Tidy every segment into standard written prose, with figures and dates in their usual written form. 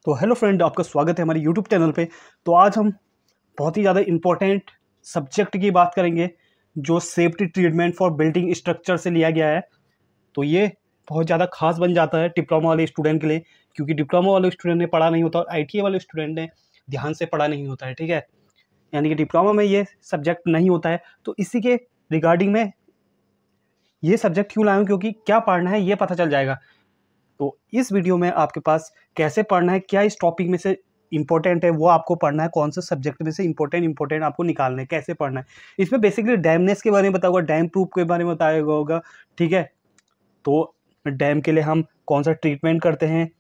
तो hello friend, आपका स्वागत है हमारे यूट्यूब चैनल पे। तो आज हम बहुत ही ज़्यादा इम्पोर्टेंट सब्जेक्ट की बात करेंगे जो safety treatment for building structure से लिया गया है। तो ये बहुत ज़्यादा खास बन जाता है डिप्लोमा वाले स्टूडेंट के लिए, क्योंकि डिप्लोमा वाले स्टूडेंट ने पढ़ा नहीं होता और आईटीआई वाले स्टूडेंट ने ध्यान से पढ़ा नहीं होता है। ठीक है, यानी कि डिप्लोमा में ये सब्जेक्ट नहीं होता है। तो इसी के रिगार्डिंग में ये सब्जेक्ट क्यों लाया हूँ, क्योंकि क्या पढ़ना है ये पता चल जाएगा। तो इस वीडियो में आपके पास कैसे पढ़ना है, क्या इस टॉपिक में से इंपॉर्टेंट है वो आपको पढ़ना है, कौन से सब्जेक्ट में से इंपॉर्टेंट आपको निकालना है, कैसे पढ़ना है। इसमें बेसिकली डैमनेस के बारे में बताया होगा, डैम प्रूफ के बारे में बताया होगा। ठीक है, तो डैम के लिए हम कौन सा ट्रीटमेंट करते हैं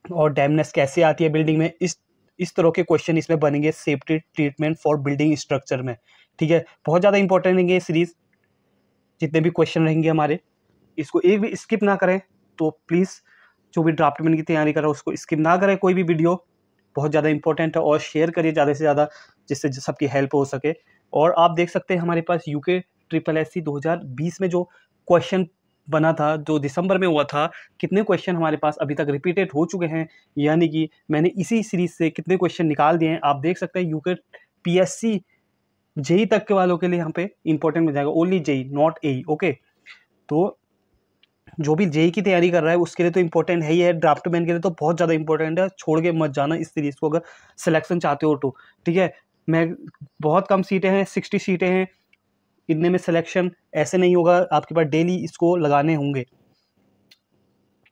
और डैमनेस कैसे आती है बिल्डिंग में, इस तरह के क्वेश्चन इसमें बनेंगे safety treatment for building structure में। ठीक है, बहुत ज़्यादा इंपॉर्टेंट रहेंगे ये सीरीज, जितने भी क्वेश्चन रहेंगे हमारे, इसको एक भी स्किप ना करें। तो प्लीज़ जो भी ड्राफ्टमैन की तैयारी कर रहा है उसको स्किप ना करें, कोई भी वीडियो बहुत ज़्यादा इंपॉर्टेंट है, और शेयर करिए ज़्यादा से ज़्यादा जिससे सबकी हेल्प हो सके। और आप देख सकते हैं हमारे पास यूके SSSC 2020 में जो क्वेश्चन बना था, जो दिसंबर में हुआ था, कितने क्वेश्चन हमारे पास अभी तक रिपीटेड हो चुके हैं, यानी कि मैंने इसी सीरीज से कितने क्वेश्चन निकाल दिए हैं। आप देख सकते हैं यूके PSC जेई तक के वालों के लिए यहाँ पे इंपॉर्टेंट मिल जाएगा, only JE not AE. Okay, तो जो भी जेई की तैयारी कर रहा है उसके लिए तो इंपॉर्टेंट है ही है, ड्राफ्टमैन के लिए तो बहुत ज़्यादा इंपॉर्टेंट है। छोड़ के मत जाना इस सीरीज़ को अगर सिलेक्शन चाहते हो तो। ठीक है, मैं बहुत कम सीटें हैं, 60 सीटें हैं, इतने में सिलेक्शन ऐसे नहीं होगा, आपके पास डेली इसको लगाने होंगे।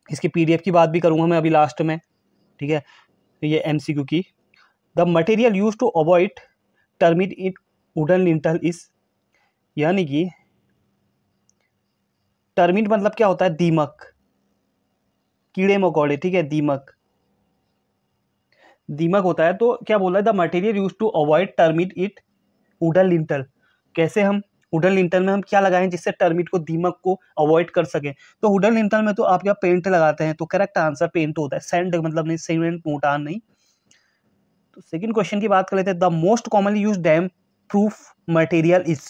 इसकी PDF की बात भी करूँगा मैं अभी लास्ट में। ठीक है, ये MCQ की, the material use to avoid termite in wooden lintel is, यानी कि टर्मिट मतलब क्या होता है, दीमक, कीड़े मकोड़े। ठीक है, दीमक होता है। तो क्या बोल रहा है, the material use to avoid termite it wooden lintel. कैसे हम वुडन लिंटल में हम क्या लगाएं जिससे टर्मिट को, दीमक को अवॉइड कर सकें। तो वुडन लिंटल में तो आप क्या पेंट लगाते हैं, तो करेक्ट आंसर पेंट होता है, सैंड मतलब नहीं, सीमेंट मोटार नहीं। तो सेकंड क्वेश्चन की बात कर लेते हैं, the most commonly use dam proof material is.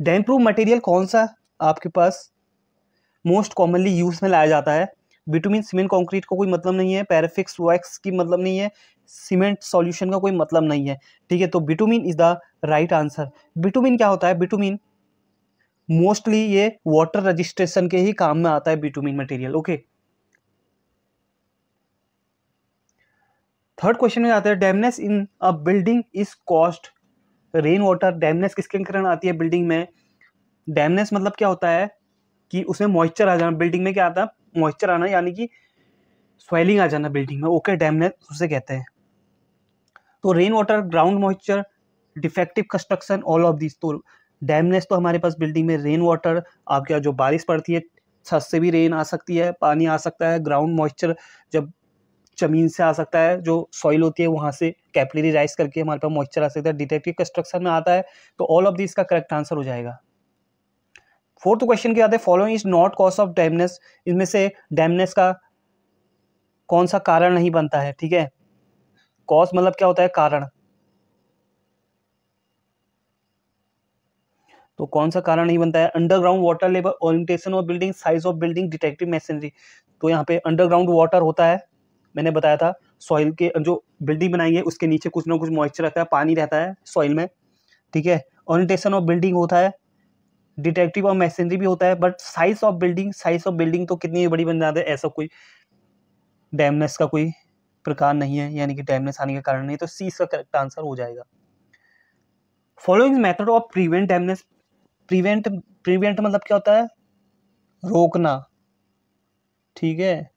Dam proof material कौन सा आपके पास मोस्ट कॉमनली यूज में लाया जाता है? बिटुमिन सीमेंट कंक्रीट का कोई मतलब नहीं है, पैराफिक्स वैक्स की मतलब नहीं है, सीमेंट सॉल्यूशन का कोई मतलब नहीं है। ठीक है, तो bitumen is the right answer. Bitumen क्या होता है? बिटुमिन मोस्टली ये वाटर रजिस्ट्रेशन के ही काम में आता है, bitumen material. Okay, third question में आता है, dampness in a building is caused rain water. Dampness किसके कारण आती है बिल्डिंग में? डैमनेस मतलब क्या होता है कि उसमें मॉइस्चर आ जाना, बिल्डिंग में क्या आता है, मॉइस्चर आना, यानी कि स्वेलिंग आ जाना बिल्डिंग में। ओके, डैमनेस उसे कहते हैं। तो rain water, ground moisture, defective construction, all of this. तो डैमनेस तो हमारे पास बिल्डिंग में रेन वाटर, आपके यहाँ जो बारिश पड़ती है छत से भी रेन आ सकती है, पानी आ सकता है। ग्राउंड मॉइस्चर जब जमीन से आ सकता है, जो सॉइल होती है वहाँ से कैपिलरी राइज करके हमारे पास मॉइस्चर आ सकता है। डिफेक्टिव कंस्ट्रक्शन में आता है, तो ऑल ऑफ दिस का करेक्ट आंसर हो जाएगा। फोर्थ क्वेश्चन क्या आता है, following is not cause of dampness. इनमें से डैमनेस का कौन सा कारण नहीं बनता है? ठीक है, कॉज मतलब क्या होता है, कारण। तो कौन सा कारण नहीं बनता है? Underground water level, orientation of building, size of building, detective masonry. तो यहाँ पे अंडरग्राउंड वाटर होता है, मैंने बताया था, सॉइल के जो बिल्डिंग बनाई है उसके नीचे कुछ ना कुछ मॉइस्चर रहता है, पानी रहता है सॉइल में। ठीक है, ओरिएंटेशन ऑफ बिल्डिंग होता है, डिटेक्टिव और मैसनरी भी होता है। बट साइज ऑफ बिल्डिंग तो कितनी बड़ी बन जाती है, ऐसा कोई डैमनेस का कोई प्रकार नहीं है, यानी कि डैमनेस आने का कारण नहीं। तो सी इसका करेक्ट आंसर हो जाएगा। Following method of prevent dampness. Prevent मतलब क्या होता है, रोकना। ठीक है,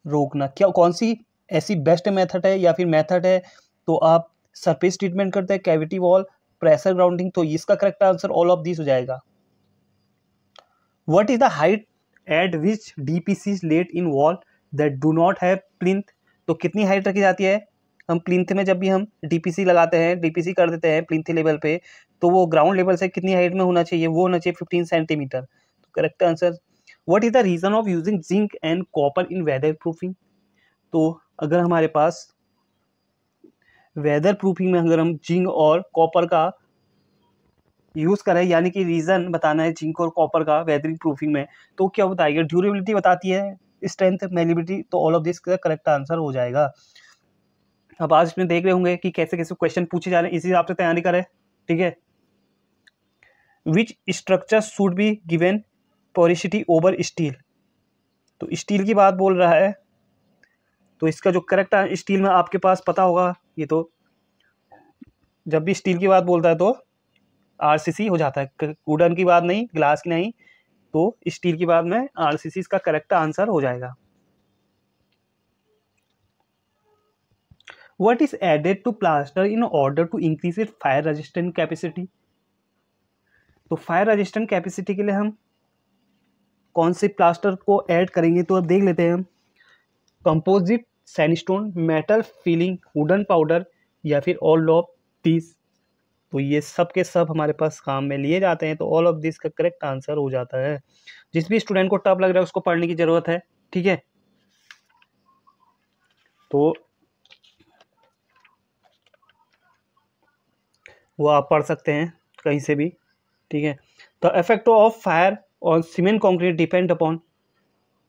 रोकना। क्या कौन सी ऐसी बेस्ट मेथड है या फिर मेथड है? तो आप सरफेस ट्रीटमेंट करते हैं, कैविटी वॉल, प्रेशर ग्राउंडिंग। तो इसका correct answer all of this हो जाएगा। What is the height at which DPC is laid in wall that do not have plinth. तो कितनी हाइट रखी जाती है? हम प्लिंथ में जब भी हम DPC लगाते हैं, DPC कर देते हैं प्लिंथ लेवल पे, तो वो ग्राउंड लेवल से कितनी हाइट में होना चाहिए? वो होना चाहिए 15 सेंटीमीटर। तो correct answer. What is the reason of using zinc and copper in weather proofing. तो अगर हमारे पास वेदर प्रूफिंग में अगर हम जिंक और कॉपर का यूज करें, यानी कि रीजन बताना है जिंक और कॉपर का वेदरिंग प्रूफिंग में, तो क्या बताएगा? ड्यूरेबिलिटी बताती है, स्ट्रेंथ, मेलिबिलिटी, तो ऑल ऑफ दिस का करेक्ट आंसर हो जाएगा। अब आज इसमें देख रहे होंगे कि कैसे कैसे क्वेश्चन पूछे जा रहे हैं, इसी हिसाब से तैयारी करें, ठीक है। Which structure should be given porosity over steel, तो स्टील की बात बोल रहा है, तो इसका जो करेक्ट स्टील में आपके पास पता होगा, ये तो जब भी स्टील की बात बोलता है तो आरसीसी हो जाता है, वुडन की बात नहीं, ग्लास की नहीं, तो स्टील की बात में आरसीसी इसका करेक्ट आंसर हो जाएगा। What is added to plaster in order to increase its fire resistant capacity? तो फायर रेजिस्टेंट कैपेसिटी के लिए हम कौन से प्लास्टर को ऐड करेंगे, तो अब देख लेते हैं हम। Composite, sandstone, metal filling, wooden powder, या फिर ऑल ऑफ दिस, तो ये सब के सब हमारे पास काम में लिए जाते हैं, तो ऑल ऑफ दिस का करेक्ट आंसर हो जाता है। जिस भी स्टूडेंट को टफ लग रहा है उसको पढ़ने की जरूरत है, ठीक है, तो वो आप पढ़ सकते हैं कहीं से भी, ठीक है। The effect of fire on cement concrete depend upon,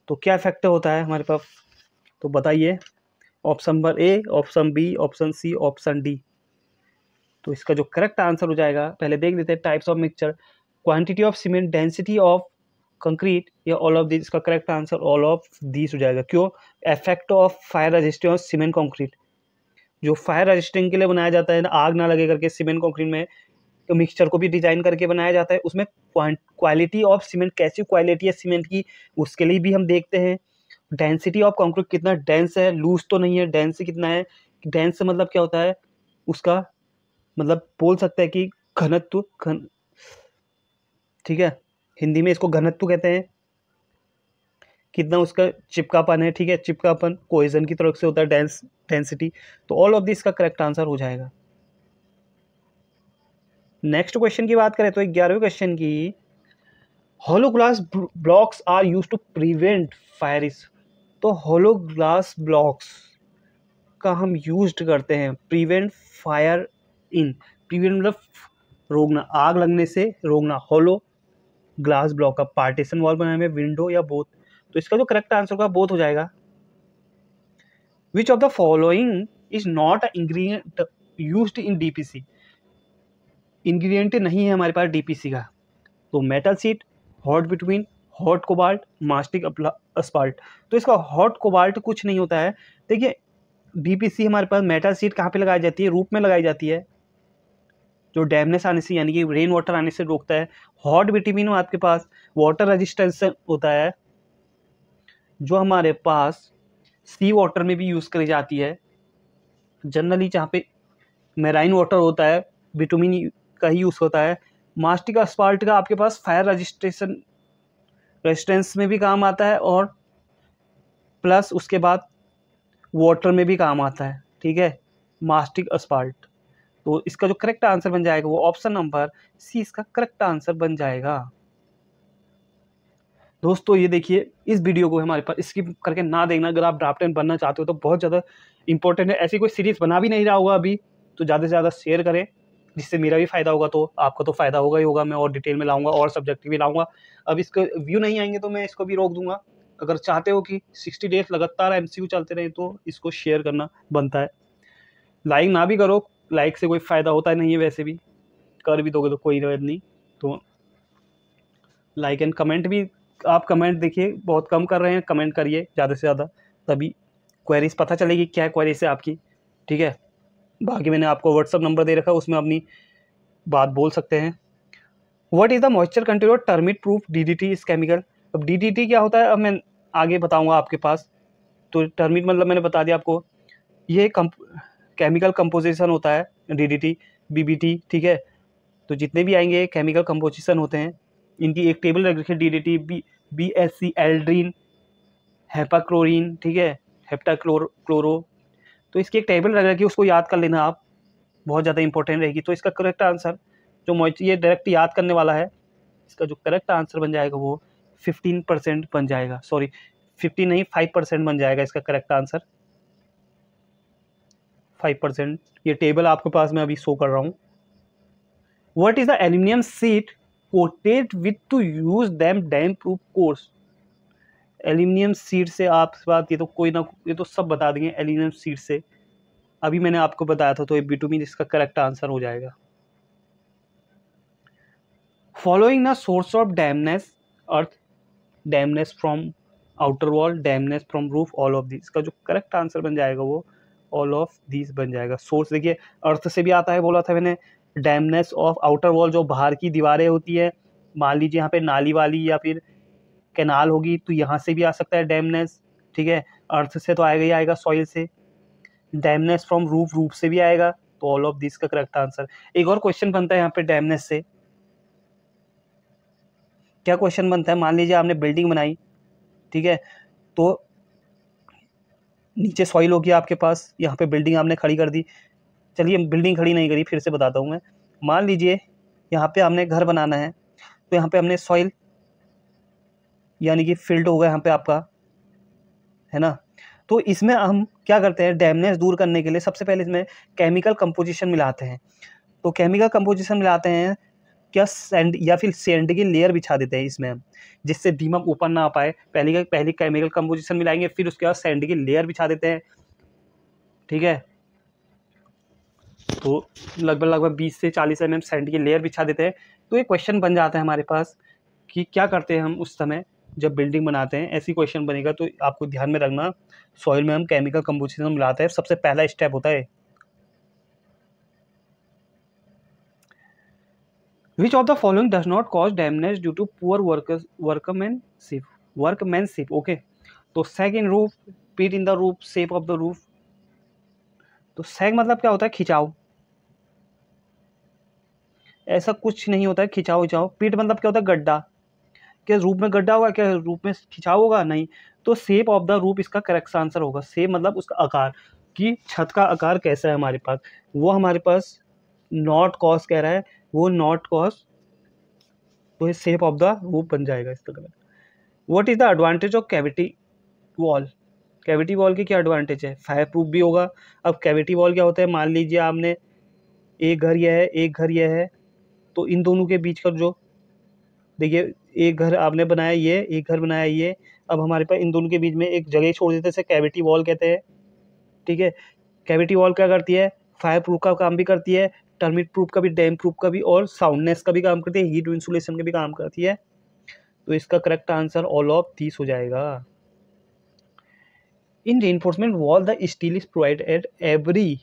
तो क्या इफेक्ट होता है हमारे पास, तो बताइए। Option number A, option B, option C, option D, तो इसका जो करेक्ट आंसर हो जाएगा, पहले देख लेते हैं। Types of mixture, quantity of cement, density of concrete, या ऑल ऑफ दिस, इसका correct answer all of this हो जाएगा। क्यों? Effect of fire resistance on cement concrete, जो फायर रेजिस्टेंस के लिए बनाया जाता है, आग ना लगे करके सीमेंट कंक्रीट में, तो मिक्सचर को भी डिजाइन करके बनाया जाता है, उसमें क्वालिटी ऑफ सीमेंट, कैसी क्वालिटी है सीमेंट की, उसके लिए भी हम देखते हैं। डेंसिटी ऑफ कंक्रीट, कितना डेंस है, लूज तो नहीं है, डेंस कितना है। डेंस से मतलब क्या होता है, उसका मतलब बोल सकते हैं कि घनत्व, ठीक है, हिंदी में इसको घनत्व कहते हैं, कितना उसका चिपकापन है, ठीक है, चिपकापन कोहेजन की तरफ से होता है डेंसिटी, तो ऑल ऑफ दिस का करेक्ट आंसर हो जाएगा। नेक्स्ट क्वेश्चन की बात करें तो 11वें क्वेश्चन की, hollow glass blocks are used to prevent fire, तो होलो ग्लास ब्लॉक्स का हम यूज्ड करते हैं प्रिवेंट फायर इन, प्रिवेंट मतलब रोकना, आग लगने से रोकना। होलो ग्लास ब्लॉक का पार्टीशन वॉल बनाने में, विंडो या बोथ, तो इसका जो करेक्ट आंसर होगा बोथ हो जाएगा। Which of the following is not a ingredient used in DPC, ingredient नहीं है हमारे पास डीपीसी का, तो metal sheet, hot bitumen, hot cobalt, mastic asphalt, तो इसका हॉट कोबाल्ट कुछ नहीं होता है। देखिए डीपीसी हमारे पास मेटल सीट कहाँ पे लगाई जाती है, रूफ में लगाई जाती है, जो डैमनेस आने से यानी कि रेन वाटर आने से रोकता है। हॉट बिटवीन में आपके पास वाटर रेजिस्टेंस होता है, जो हमारे पास सी वाटर में भी यूज़ करी जाती है, जनरली जहाँ पे मेराइन वाटर होता है बिटुमिन का ही यूज़ होता है। मास्टिक अस्पाल्ट का आपके पास फायर रेजिस्टेंस में भी काम आता है, और प्लस उसके बाद वाटर में भी काम आता है, ठीक है, मास्टिक अस्पाल्ट, तो इसका जो करेक्ट आंसर बन जाएगा वो ऑप्शन नंबर सी इसका करेक्ट आंसर बन जाएगा। दोस्तों ये देखिए, इस वीडियो को हमारे पास स्किप करके ना देखना, अगर आप ड्राफ्टमैन बनना चाहते हो तो बहुत ज़्यादा इंपॉर्टेंट है। ऐसी कोई सीरीज बना भी नहीं रहा होगा अभी, तो ज़्यादा से ज़्यादा शेयर करें, जिससे मेरा भी फ़ायदा होगा, तो आपका तो फ़ायदा होगा ही होगा। मैं और डिटेल में लाऊंगा और सब्जेक्ट भी लाऊंगा। अब इसके व्यू नहीं आएंगे तो मैं इसको भी रोक दूंगा। अगर चाहते हो कि 60 डेज लगातार MCQ चलते रहे तो इसको शेयर करना बनता है। लाइक ना भी करो, लाइक से कोई फ़ायदा होता नहीं है, वैसे भी कर भी दोगे तो कोई बात नहीं, तो लाइक एंड कमेंट भी आप कमेंट देखिए बहुत कम कर रहे हैं, कमेंट करिए ज़्यादा से ज़्यादा, तभी क्वेरीज पता चलेगी क्या क्वेरीज है आपकी, ठीक है। बाकी मैंने आपको व्हाट्सअप नंबर दे रखा है, उसमें अपनी बात बोल सकते हैं। What is the moisture content of termite proof DDT इस केमिकल, अब DDT क्या होता है अब मैं आगे बताऊँगा आपके पास। तो टर्मिट मतलब मैंने बता दिया आपको, ये केमिकल कंपोजिशन होता है DDT BBT, ठीक है। तो जितने भी आएंगे केमिकल कंपोजिशन होते हैं, इनकी एक टेबल रख रखी है, DDT BSC एल्ड्रीन, हेपाक्लोरीन, ठीक है, हेप्टाक्लोरो, तो इसकी एक टेबल रख रखी है, उसको याद कर लेना आप, बहुत ज़्यादा इंपॉर्टेंट रहेगी। तो इसका करेक्ट आंसर जो ये डायरेक्ट याद करने वाला है, इसका जो करेक्ट आंसर बन जाएगा वो 15% बन जाएगा, सॉरी 15 नहीं 5% बन जाएगा इसका करेक्ट आंसर, 5%। ये टेबल आपके पास मैं अभी शो कर रहा हूँ। What is the aluminum sheet coated with to use them damp proof course, aluminium seed से आप बात, ये तो कोई ना, ये तो सब बता देंगे एल्यूमिनियम सीड से, अभी मैंने आपको बताया था, तो ये बिटुमिन इसका करेक्ट आंसर हो जाएगा। Following the source of dampness earth, dampness from outer wall, dampness from roof, all of this, का जो करेक्ट आंसर बन जाएगा वो ऑल ऑफ दिस बन जाएगा। सोर्स देखिए अर्थ से भी आता है, बोला था मैंने, डैमनेस ऑफ आउटर वॉल जो बाहर की दीवारें होती है, मान लीजिए यहाँ पे नाली वाली या फिर कैनाल होगी तो यहाँ से भी आ सकता है डैमनेस, ठीक है, अर्थ से तो आएगा ही आएगा, सॉइल से। डैमनेस फ्रॉम रूफ, रूफ से भी आएगा, तो ऑल ऑफ दिस का करेक्ट आंसर। एक और क्वेश्चन बनता है यहाँ पे डैमनेस से, क्या क्वेश्चन बनता है, मान लीजिए आपने बिल्डिंग बनाई, ठीक है, तो नीचे सॉइल होगी आपके पास, यहाँ पे बिल्डिंग आपने खड़ी कर दी, चलिए बिल्डिंग खड़ी नहीं करी, फिर से बताता हूँ मैं, मान लीजिए यहाँ पे हमने घर बनाना है, तो यहाँ पे हमने सॉइल यानी कि फील्ड होगा यहाँ पे आपका, है ना, तो इसमें हम क्या करते हैं, डैमेज दूर करने के लिए सबसे पहले इसमें केमिकल कंपोजिशन मिलाते हैं। तो केमिकल कंपोजिशन मिलाते हैं क्या, सैंड या फिर सैंड की लेयर बिछा देते हैं इसमें हम, जिससे दीमक ऊपर ना आ पाए। पहले केमिकल कंपोजिशन मिलाएंगे, फिर उसके बाद सैंड की लेयर बिछा देते हैं, ठीक है, तो लगभग 20 से 40 mm सैंड की लेयर बिछा देते हैं। तो ये क्वेश्चन बन जाता है हमारे पास कि क्या करते हैं हम उस समय जब बिल्डिंग बनाते हैं, ऐसी क्वेश्चन बनेगा, तो आपको ध्यान में रखना, सॉइल में हम केमिकल कंपोजिशन मिलाते हैं, सबसे पहला स्टेप होता है। Which of the following does not cause damage due to poor workmanship? Okay, तो sag in roof, pit in the roof, shape of the roof। तो sag मतलब क्या होता है, खिंचाव, ऐसा कुछ नहीं होता है खिंचाव खिंचाव। पीट मतलब क्या होता है, गड्ढा, क्या रूप में गड्ढा होगा, क्या रूप में खिंचाव होगा, नहीं। तो शेप ऑफ द रूप इसका करेक्ट आंसर होगा। शेप मतलब उसका आकार, कि छत का आकार कैसा है हमारे पास, वो हमारे पास नॉट कॉस कह रहा है, वो नॉट कॉस, तो ये शेप ऑफ द रूप बन जाएगा इसका correct. What is the advantage of cavity wall? Cavity wall की क्या एडवांटेज है, फायर प्रूफ भी होगा। अब कैविटी वॉल क्या होता है, मान लीजिए आपने एक घर यह है, एक घर यह है, तो इन दोनों के बीच का जो, देखिए एक घर आपने बनाया ये, एक घर बनाया ये, अब हमारे पास इन दोनों के बीच में एक जगह छोड़ देते हैं, इसे कैविटी वॉल कहते हैं, ठीक है। कैविटी वॉल क्या करती है, फायर प्रूफ का काम भी करती है, टर्मिट प्रूफ का भी, डैम प्रूफ का भी, और साउंडनेस का भी काम करती है, हीट इंसुलेशन का भी काम करती है। तो इसका करेक्ट आंसर ऑल ऑफ 30 हो जाएगा। In reinforcement wall the steel is provided at every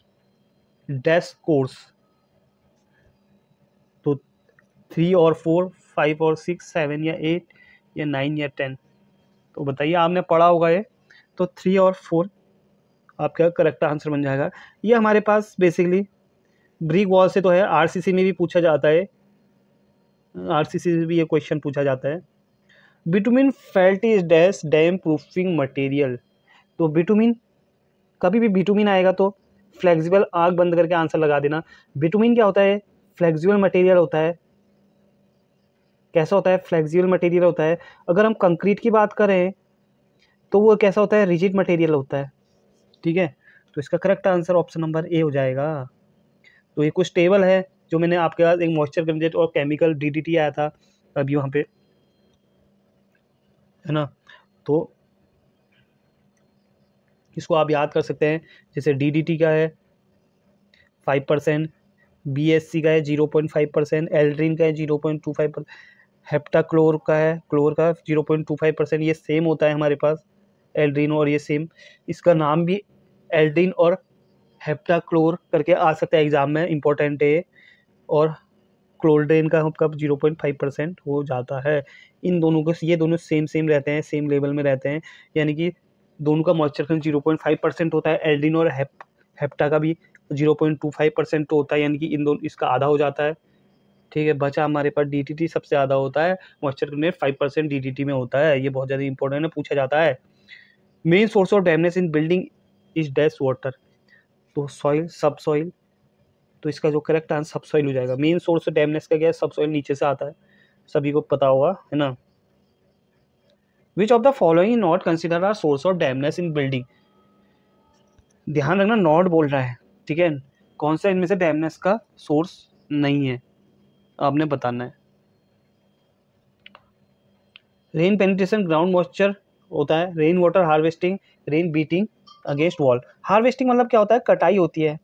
dash course. तो 3 और 4, 5 और 6, 7 या 8 या 9 या 10, तो बताइए, आपने पढ़ा होगा ये, तो 3 और 4 आपका करेक्ट आंसर बन जाएगा। ये हमारे पास बेसिकली ब्रिक वॉल से तो है, आरसीसी में भी पूछा जाता है, आरसीसी से भी ये क्वेश्चन पूछा जाता है। Bitumen felt is dash dam proofing material. तो बिटुमिन, कभी भी बिटुमिन आएगा तो फ्लेक्सिबल, आग बंद करके आंसर लगा देना। बिटुमिन क्या होता है, फ्लेक्सिबल मटेरियल होता है। कैसा होता है, फ्लेक्सिबल मटेरियल होता है। अगर हम कंक्रीट की बात करें तो वो कैसा होता है, रिजिड मटेरियल होता है, ठीक है। तो इसका करेक्ट आंसर ऑप्शन नंबर ए हो जाएगा। तो ये कुछ टेबल है जो मैंने आपके पास, एक मॉइस्चर कंटेंट और केमिकल डीडीटी आया था अभी वहाँ पे, है ना, तो इसको आप याद कर सकते हैं। जैसे डीडीटी का है 5%, बीएससी का है 0.5%, एल्ड्रीन का है 0.25%, हेप्टाक्लोर का है, क्लोर का 0.25%। ये सेम होता है हमारे पास, एल्ड्रीन और ये सेम, इसका नाम भी एल्ड्रीन और हेप्टाक्लोर करके आ सकता है एग्जाम में, इंपॉर्टेंट है। और क्लोरडेन का आपका 0.5% हो जाता है। इन दोनों को, ये दोनों सेम रहते हैं, सेम लेवल में रहते हैं, यानी कि दोनों का मॉइस्चर कंटेंट 0.5% होता है। एल्ड्रीन और हेप्टा का भी 0.25% होता है, यानी कि इन दोनों, इसका आधा हो जाता है, ठीक है। बचा हमारे पास डीडीटी सबसे ज़्यादा होता है, मॉइस्चर कंटेंट 5% डीडीटी में होता है। ये बहुत ज़्यादा इंपॉर्टेंट है, पूछा जाता है। Main source of damage in building is dash water. तो सॉइल, सब सॉइल, तो इसका जो करेक्ट आंसर सब सॉइल हो जाएगा। मेन सोर्स ऑफ डैमेज का क्या है, सब सॉइल नीचे से आता है, सभी को पता होगा, है ना। Which of the following not consider are source of damage in building? ध्यान रखना, नॉट बोल रहा है, ठीक है, कौन सा इनमें से डैमेज का सोर्स नहीं है, आपने बताना है। रेन पेनिट्रेशन, ग्राउंड मॉइस्चर होता है rain water harvesting, rain beating against wall. Harvesting मतलब क्या होता है, कटाई होती है।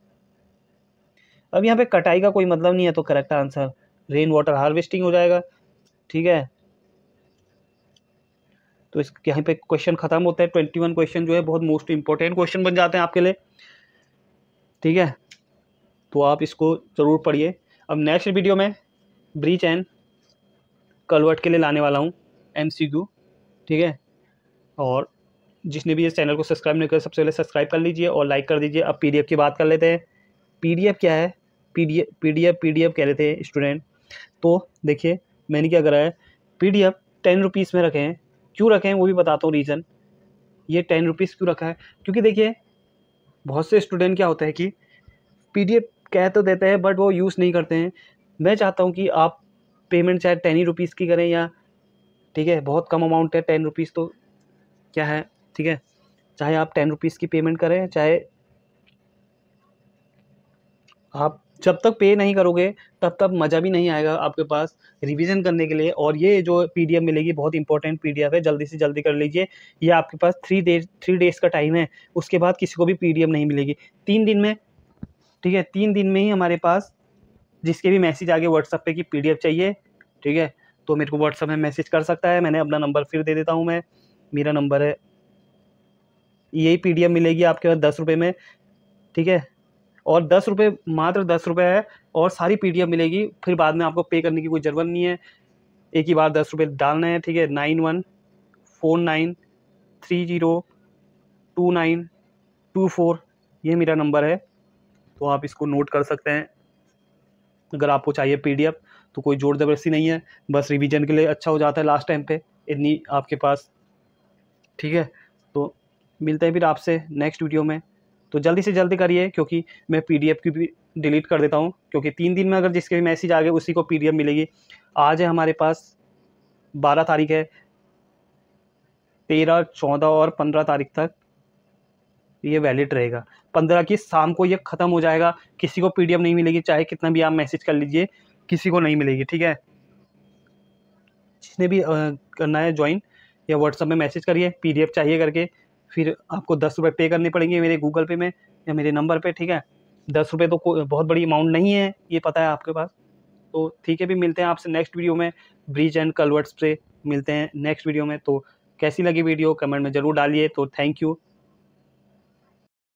अब यहाँ पे कटाई का कोई मतलब नहीं है, तो correct answer rain water harvesting हो जाएगा। ठीक है, तो इस यहाँ पे क्वेश्चन खत्म होता है। 21 क्वेश्चन जो है बहुत मोस्ट इंपॉर्टेंट क्वेश्चन बन जाते हैं आपके लिए। ठीक है, तो आप इसको ज़रूर पढ़िए। अब नेक्स्ट वीडियो में ब्रीच एंड कलवर्ट के लिए लाने वाला हूँ MCQ। ठीक है, और जिसने भी इस चैनल को सब्सक्राइब नहीं किया सबसे पहले सब्सक्राइब कर लीजिए और लाइक कर दीजिए। अब PDF की बात कर लेते हैं। PDF क्या है, PDF कह रहे थे स्टूडेंट। तो देखिए मैंने क्या करा है, PDF 10 रुपीज़ में रखे हैं। क्यों रखे हैं वो भी बताता हूँ रीज़न। ये 10 रुपीज़ क्यों रखा है, क्योंकि देखिए बहुत से स्टूडेंट क्या होता है कि PDF कह तो देते हैं बट वो यूज़ नहीं करते हैं। मैं चाहता हूँ कि आप पेमेंट चाहे 10 ही रुपीज़ की करें, या ठीक है बहुत कम अमाउंट है 10 रुपीज़, तो क्या है, ठीक है, चाहे आप 10 रुपीज़ की पेमेंट करें, चाहे आप जब तक पे नहीं करोगे तब तक मज़ा भी नहीं आएगा आपके पास रिवीजन करने के लिए। और ये जो PDF मिलेगी बहुत इंपॉर्टेंट PDF है, जल्दी से जल्दी कर लीजिए। ये आपके पास 3 डेज़ का टाइम है, उसके बाद किसी को भी PDF नहीं मिलेगी 3 दिन में। ठीक है, 3 दिन में ही हमारे पास जिसके भी मैसेज आ गए व्हाट्सएप पे कि PDF चाहिए, ठीक है, तो मेरे को व्हाट्सएप में मैसेज कर सकता है। मैंने अपना नंबर फिर दे देता हूँ, मैं, मेरा नंबर है, यही PDF मिलेगी आपके पास 10 रुपये में। ठीक है, और 10 रुपये, मात्र 10 रुपये है, और सारी PDF मिलेगी। फिर बाद में आपको पे करने की कोई ज़रूरत नहीं है, एक ही बार 10 रुपये डालना है। ठीक है, 9149302924 ये मेरा नंबर है, तो आप इसको नोट कर सकते हैं। अगर आपको चाहिए PDF तो कोई ज़ोर ज़बरदस्ती नहीं है, बस रिवीजन के लिए अच्छा हो जाता है लास्ट टाइम पे इतनी आपके पास। ठीक है, तो मिलते हैं फिर आपसे नेक्स्ट वीडियो में। तो जल्दी से जल्दी करिए, क्योंकि मैं PDF की भी डिलीट कर देता हूँ, क्योंकि 3 दिन में अगर जिसके भी मैसेज आ गए उसी को PDF मिलेगी। आज है हमारे पास 12 तारीख है, 13, 14 और 15 तारीख तक ये वैलिड रहेगा। 15 की शाम को ये ख़त्म हो जाएगा, किसी को PDF नहीं मिलेगी, चाहे कितना भी आप मैसेज कर लीजिए, किसी को नहीं मिलेगी। ठीक है, जिसने भी करना है ज्वाइन, या व्हाट्सएप में मैसेज करिए PDF चाहिए करके, फिर आपको 10 रुपये पे करने पड़ेंगे मेरे गूगल पे में या मेरे नंबर पे। ठीक है, 10 रुपये तो बहुत बड़ी अमाउंट नहीं है, ये पता है आपके पास। तो ठीक है, भी मिलते हैं आपसे नेक्स्ट वीडियो में। ब्रिज एंड कलवर्ट्स पे मिलते हैं नेक्स्ट वीडियो में। तो कैसी लगी वीडियो कमेंट में ज़रूर डालिए। तो थैंक यू।